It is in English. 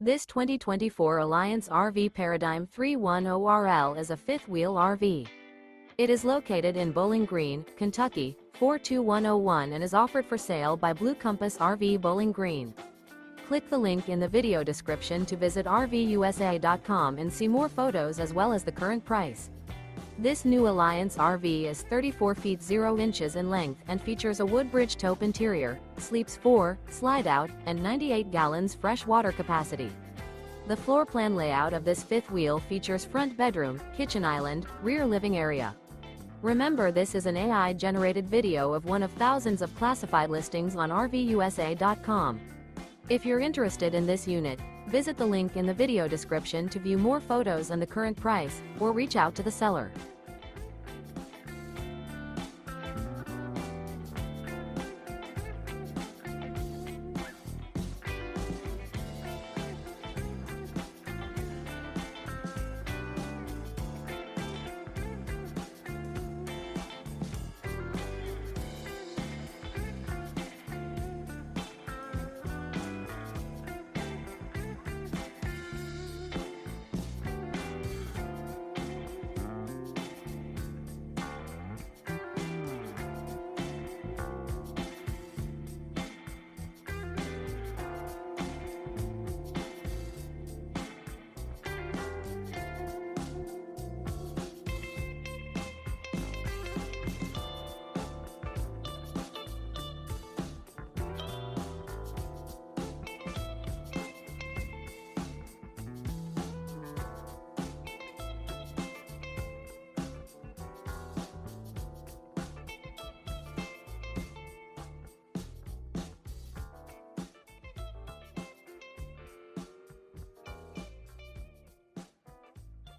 This 2024 Alliance RV Paradigm 310RL is a fifth-wheel RV. It is located in Bowling Green, Kentucky, 42101 and is offered for sale by Blue Compass RV Bowling Green. Click the link in the video description to visit RVUSA.com and see more photos as well as the current price. This new Alliance RV is 34 feet 0 inches in length and features a WOODBRIDGE TAUPE interior, sleeps 4, slide-out, and 98 gallons fresh water capacity. The floor plan layout of this fifth wheel features front bedroom, kitchen island, rear living area. Remember, this is an AI-generated video of one of thousands of classified listings on RVUSA.com. If you're interested in this unit, visit the link in the video description to view more photos and the current price, or reach out to the seller.